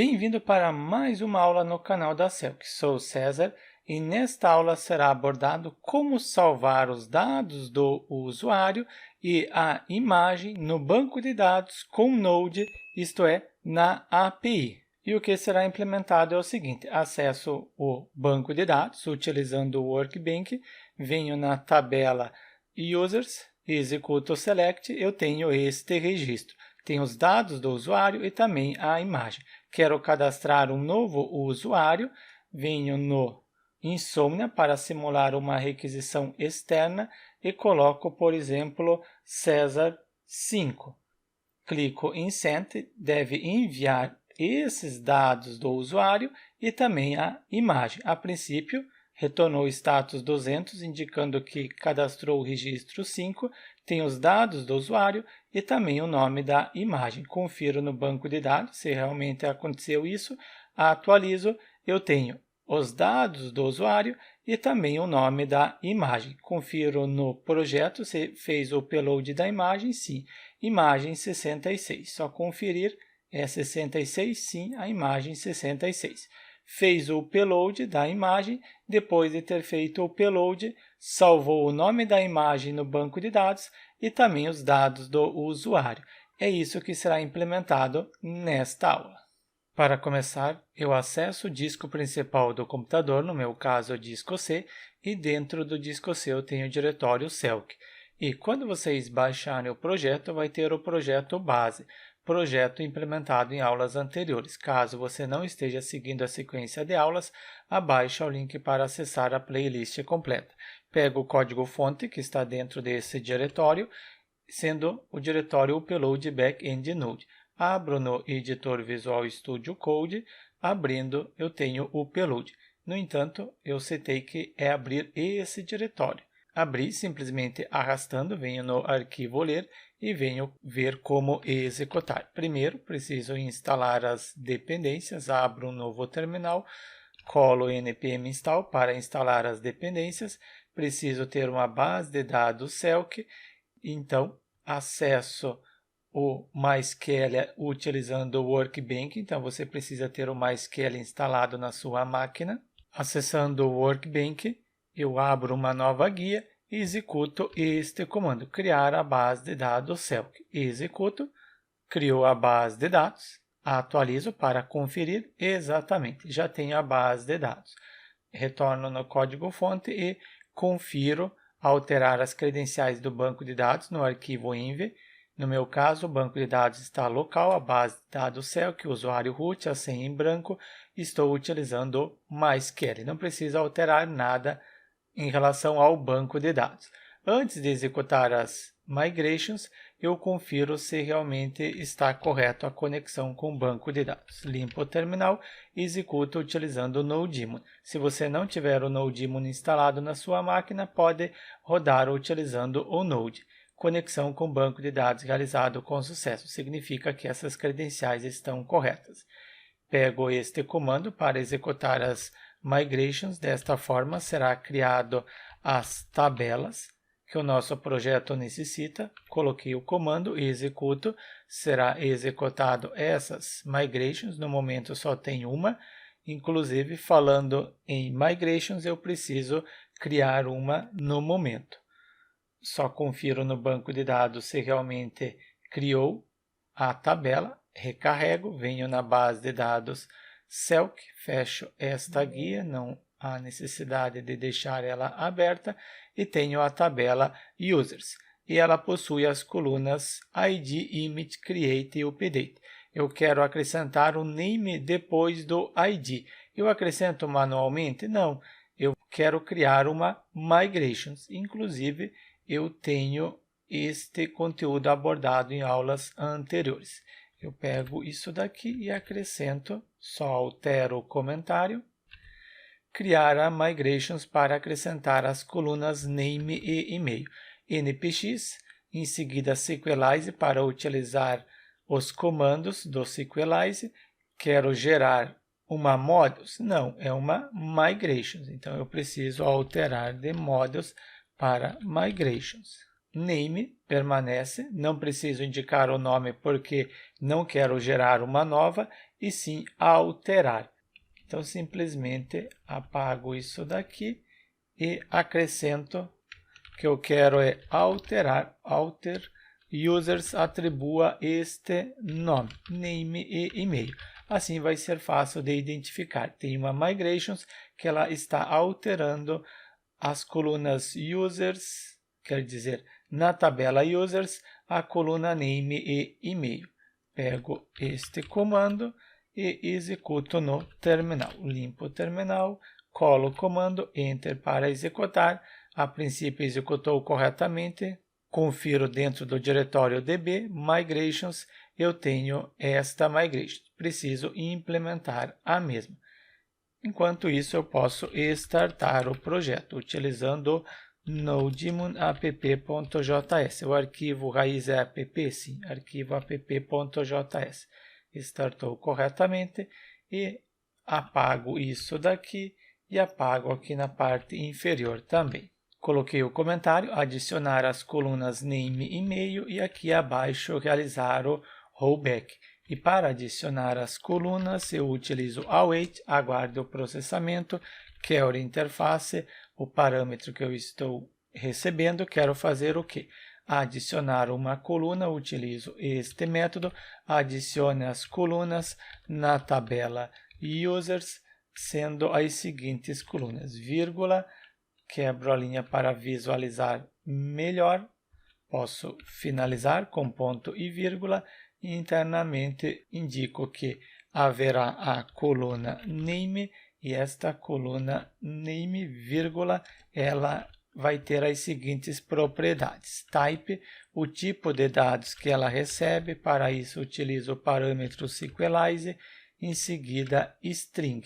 Bem-vindo para mais uma aula no canal da Celc. Sou o César e nesta aula será abordado como salvar os dados do usuário e a imagem no banco de dados com Node, isto é, na API. E o que será implementado é o seguinte: acesso o banco de dados utilizando o Workbench, venho na tabela Users, executo o Select, eu tenho este registro. Tem os dados do usuário e também a imagem. Quero cadastrar um novo usuário, venho no Insomnia para simular uma requisição externa e coloco, por exemplo, César 5. Clico em Send, deve enviar esses dados do usuário e também a imagem. A princípio, retornou status 200, indicando que cadastrou o registro 5, tem os dados do usuário e também o nome da imagem. Confiro no banco de dados se realmente aconteceu isso, atualizo, eu tenho os dados do usuário e também o nome da imagem. Confiro no projeto se fez o upload da imagem, sim. Imagem 66, só conferir, é 66, sim, a imagem 66. Fez o upload da imagem, depois de ter feito o upload, salvou o nome da imagem no banco de dados e também os dados do usuário. É isso que será implementado nesta aula. Para começar, eu acesso o disco principal do computador, no meu caso o disco C, e dentro do disco C eu tenho o diretório Celc. E quando vocês baixarem o projeto, vai ter o projeto base, projeto implementado em aulas anteriores. Caso você não esteja seguindo a sequência de aulas, abaixa o link para acessar a playlist completa. Pego o código-fonte que está dentro desse diretório, sendo o diretório upload backend node. Abro no editor Visual Studio Code, abrindo eu tenho o upload. No entanto, eu citei que é abrir esse diretório. Abri simplesmente arrastando, venho no arquivo ler e venho ver como executar. Primeiro, preciso instalar as dependências, abro um novo terminal, colo npm install para instalar as dependências, preciso ter uma base de dados Celc, então acesso o MySQL utilizando o Workbench, então você precisa ter o MySQL instalado na sua máquina. Acessando o Workbench, eu abro uma nova guia e executo este comando, criar a base de dados Celc. Executo, criou a base de dados, atualizo para conferir exatamente, já tenho a base de dados. Retorno no código-fonte e confiro alterar as credenciais do banco de dados no arquivo env. No meu caso, o banco de dados está local, a base de dados Celc, o usuário root, a senha em branco, estou utilizando o MySQL. Não precisa alterar nada em relação ao banco de dados. Antes de executar as migrations, eu confiro se realmente está correto a conexão com o banco de dados. Limpo o terminal e executo utilizando o NodeDaemon. Se você não tiver o NodeDaemon instalado na sua máquina, pode rodar utilizando o Node. Conexão com o banco de dados realizado com sucesso. Significa que essas credenciais estão corretas. Pego este comando para executar as migrations. Desta forma, será criado as tabelas que o nosso projeto necessita. Coloquei o comando e executo. Será executado essas migrations. No momento só tem uma. Inclusive, falando em migrations, eu preciso criar uma no momento. Só confiro no banco de dados se realmente criou a tabela, recarrego, venho na base de dados Celc, fecho esta guia, não há necessidade de deixar ela aberta, e tenho a tabela Users, e ela possui as colunas ID, Image, Create e Update. Eu quero acrescentar o name depois do ID. Eu acrescento manualmente? Não, eu quero criar uma migrations, inclusive eu tenho este conteúdo abordado em aulas anteriores. Eu pego isso daqui e acrescento, só altero o comentário, criar a migrations para acrescentar as colunas name e e-mail. npx, em seguida Sequelize para utilizar os comandos do Sequelize. Quero gerar uma modules? Não, é uma migrations, então eu preciso alterar de modules para migrations. Name permanece, não preciso indicar o nome porque Não quero gerar uma nova, e sim alterar. Então, simplesmente apago isso daqui e acrescento que eu quero é alterar, alter users, atribua este nome, name e e-mail. Assim vai ser fácil de identificar. Tem uma migrations que ela está alterando as colunas users, quer dizer, na tabela users, a coluna name e e-mail. Pego este comando e executo no terminal. Limpo o terminal, colo o comando, Enter para executar. A princípio executou corretamente. Confiro dentro do diretório DB, Migrations, eu tenho esta migration. Preciso implementar a mesma. Enquanto isso, eu posso startar o projeto utilizando node-app.js. O arquivo raiz é app, sim, arquivo app.js. Startou corretamente e apago isso daqui e apago aqui na parte inferior também. Coloquei o comentário, adicionar as colunas name e e-mail e aqui abaixo realizar o rollback. E para adicionar as colunas, eu utilizo await, aguardo o processamento, quero interface, o parâmetro que eu estou recebendo, quero fazer o quê? Adicionar uma coluna, utilizo este método, adicione as colunas na tabela users, sendo as seguintes colunas, vírgula, quebro a linha para visualizar melhor, posso finalizar com ponto e vírgula, e internamente indico que haverá a coluna name e esta coluna name, vírgula, ela vai ter as seguintes propriedades. Type, o tipo de dados que ela recebe, para isso utilizo o parâmetro Sequelize, em seguida string.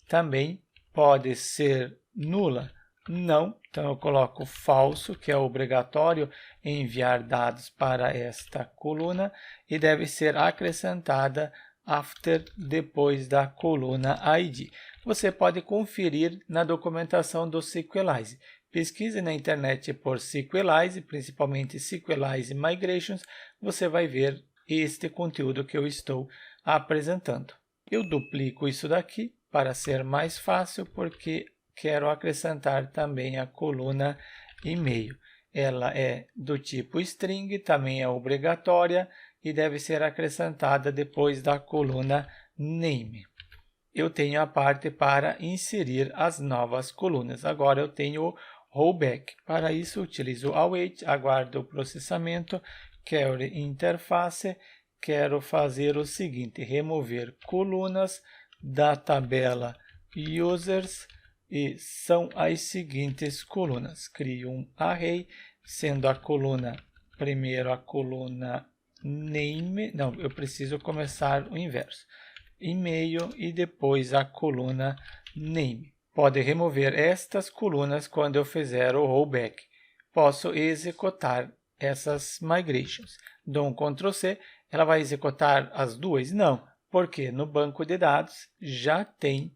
Também pode ser nula, não, então eu coloco falso, que é obrigatório enviar dados para esta coluna e deve ser acrescentada after, depois da coluna ID. Você pode conferir na documentação do Sequelize. Pesquise na internet por Sequelize, principalmente Sequelize Migrations, você vai ver este conteúdo que eu estou apresentando. Eu duplico isso daqui para ser mais fácil, porque quero acrescentar também a coluna e-mail. Ela é do tipo string, também é obrigatória e deve ser acrescentada depois da coluna name. Eu tenho a parte para inserir as novas colunas. Agora eu tenho o rollback. Para isso, utilizo await, aguardo o processamento, quero interface, quero fazer o seguinte, remover colunas da tabela users, e são as seguintes colunas. Crio um array, sendo a coluna, primeiro a coluna name, não, eu preciso começar o inverso, e-mail e depois a coluna name. Pode remover estas colunas quando eu fizer o rollback. Posso executar essas migrations. Dou um Ctrl C, ela vai executar as duas? Não, porque no banco de dados já tem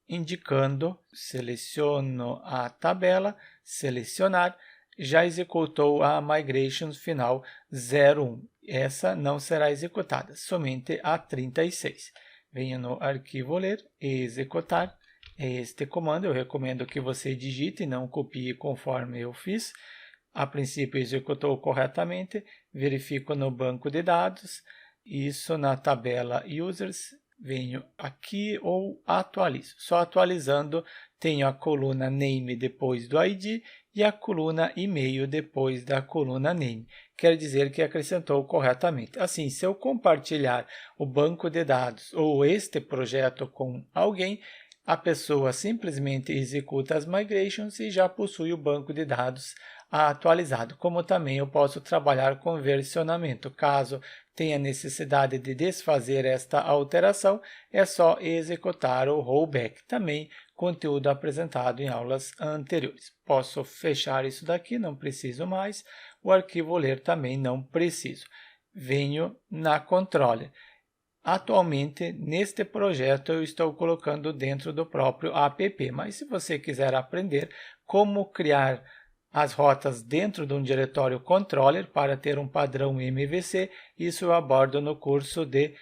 indicando, seleciono a tabela, selecionar, já executou a migration final 01. Essa não será executada, somente a 36. Venho no arquivo ler e executar. É este comando, eu recomendo que você digite e não copie conforme eu fiz. A princípio executou corretamente, verifico no banco de dados, isso na tabela users, venho aqui ou atualizo. Só atualizando, tenho a coluna name depois do ID e a coluna e-mail depois da coluna name. Quer dizer que acrescentou corretamente. Assim, se eu compartilhar o banco de dados ou este projeto com alguém, a pessoa simplesmente executa as migrations e já possui o banco de dados atualizado. Como também eu posso trabalhar com versionamento. Caso tenha necessidade de desfazer esta alteração, é só executar o rollback. Também conteúdo apresentado em aulas anteriores. Posso fechar isso daqui, não preciso mais. O arquivo ler também não preciso. Venho na controller. Atualmente, neste projeto, eu estou colocando dentro do próprio app, mas se você quiser aprender como criar as rotas dentro de um diretório controller para ter um padrão MVC. Isso eu abordo no curso de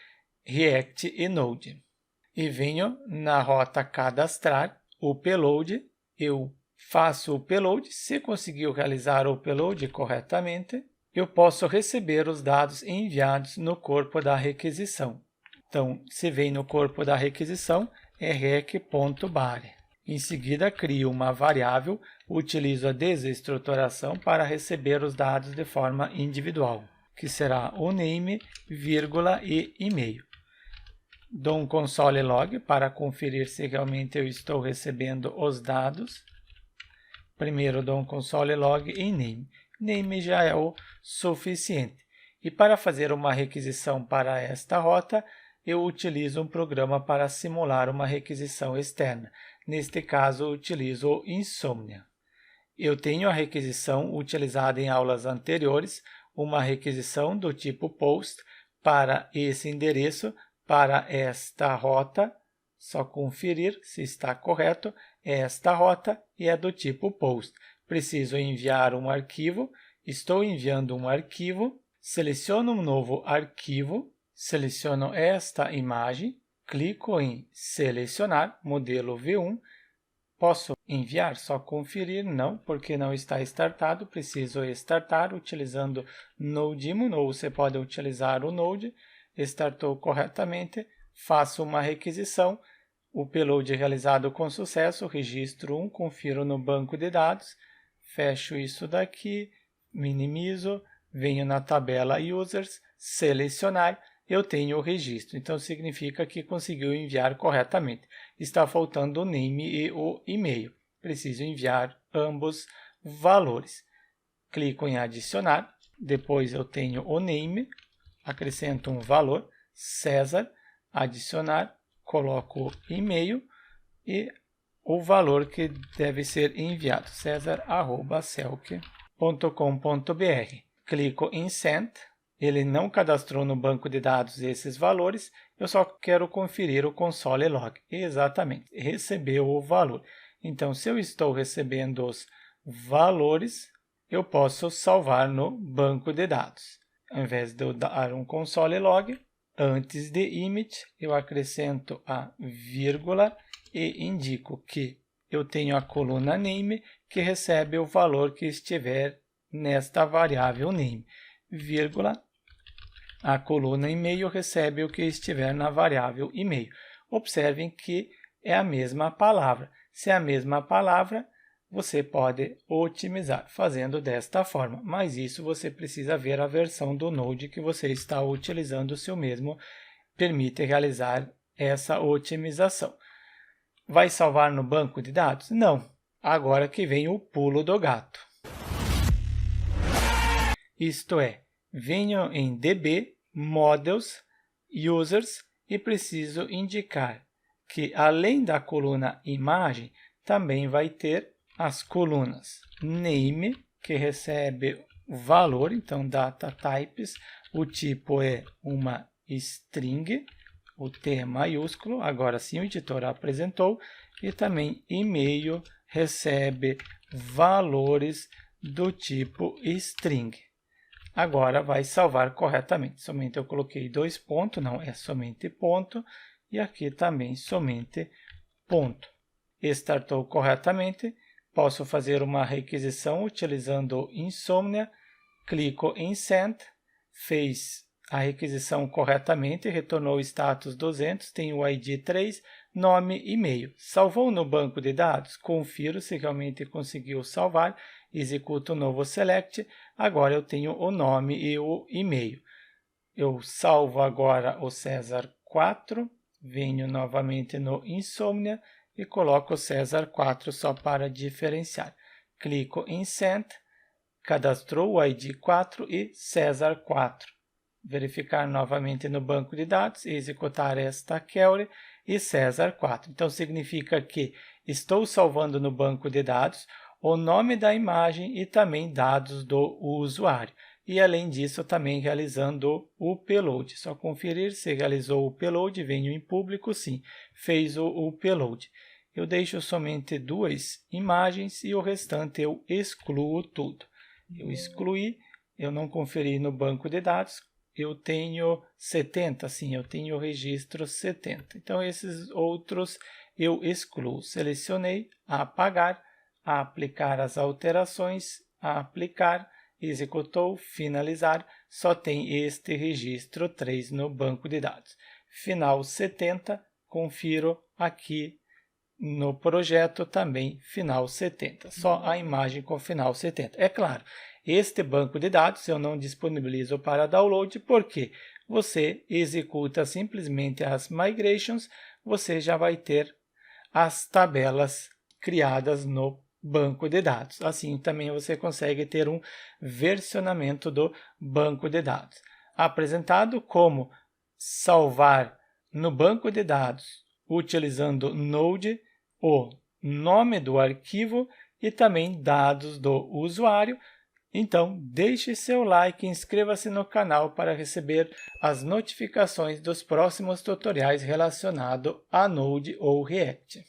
React e Node. E venho na rota cadastrar o payload, eu faço o payload. Se conseguiu realizar o payload corretamente, eu posso receber os dados enviados no corpo da requisição. Então, se vem no corpo da requisição, é rec.bare. Em seguida, crio uma variável, utilizo a desestruturação para receber os dados de forma individual, que será o name, vírgula e e-mail. Dou um console log para conferir se realmente eu estou recebendo os dados. Primeiro dou um console log em name. Name já é o suficiente. E para fazer uma requisição para esta rota, eu utilizo um programa para simular uma requisição externa. Neste caso, utilizo o Insomnia. Eu tenho a requisição utilizada em aulas anteriores, uma requisição do tipo POST para esse endereço, para esta rota. Só conferir se está correto. É esta rota e é do tipo POST. Preciso enviar um arquivo. Estou enviando um arquivo. Seleciono um novo arquivo. Seleciono esta imagem, clico em selecionar, modelo V1, posso enviar, só conferir, não, porque não está startado, preciso startar utilizando Nodemon, ou você pode utilizar o Node, startou corretamente, faço uma requisição, o payload realizado com sucesso, registro 1, confiro no banco de dados, fecho isso daqui, minimizo, venho na tabela Users, selecionar, eu tenho o registro. Então, significa que conseguiu enviar corretamente. Está faltando o name e o e-mail. Preciso enviar ambos valores. Clico em adicionar. Depois eu tenho o name. Acrescento um valor, César. Adicionar. Coloco o e-mail e o valor que deve ser enviado. cesar@celc.com.br. Clico em Send. Ele não cadastrou no banco de dados esses valores, eu só quero conferir o console log. Exatamente, recebeu o valor. Então, se eu estou recebendo os valores, eu posso salvar no banco de dados. Ao invés de eu dar um console log, antes de image, eu acrescento a vírgula e indico que eu tenho a coluna name, que recebe o valor que estiver nesta variável name, vírgula, a coluna e-mail recebe o que estiver na variável e-mail. Observem que é a mesma palavra. Se é a mesma palavra, você pode otimizar fazendo desta forma, mas isso você precisa ver a versão do Node que você está utilizando, se o mesmo permite realizar essa otimização. Vai salvar no banco de dados? Não. Agora que vem o pulo do gato. Isto é, venho em DB, Models, Users e preciso indicar que, além da coluna imagem, também vai ter as colunas Name, que recebe o valor, então data types, o tipo é uma string, o T maiúsculo, agora sim o editor apresentou, e também e-mail recebe valores do tipo string. Agora vai salvar corretamente. Somente eu coloquei 2 pontos, não é somente ponto, e aqui também somente ponto. Startou corretamente, posso fazer uma requisição utilizando Insomnia, clico em Send, fez a requisição corretamente, retornou o status 200, tem o ID 3, nome e e-mail. Salvou no banco de dados? Confiro se realmente conseguiu salvar, executo o novo select, agora eu tenho o nome e o e-mail. Eu salvo agora o César 4, venho novamente no Insomnia e coloco o César 4 só para diferenciar. Clico em Send, cadastrou o ID 4 e César 4. Verificar novamente no banco de dados, executar esta query e César 4. Então, significa que estou salvando no banco de dados o nome da imagem e também dados do usuário. E, além disso, também realizando o payload. Só conferir se realizou o payload, venho em público, sim, fez o payload. eu deixo somente 2 imagens e o restante eu excluo tudo. Eu excluí, eu não conferi no banco de dados, eu tenho 70, sim, eu tenho o registro 70. Então, esses outros eu excluo. Selecionei, apagar, aplicar as alterações, aplicar, executou, finalizar, só tem este registro 3 no banco de dados. Final 70, confiro aqui no projeto também final 70, só a imagem com final 70. É claro, este banco de dados eu não disponibilizo para download, porque você executa simplesmente as migrations, você já vai ter as tabelas criadas no banco de dados. Assim, também você consegue ter um versionamento do banco de dados. Apresentado como salvar no banco de dados utilizando Node, o nome do arquivo e também dados do usuário. Então, deixe seu like e inscreva-se no canal para receber as notificações dos próximos tutoriais relacionados a Node ou React.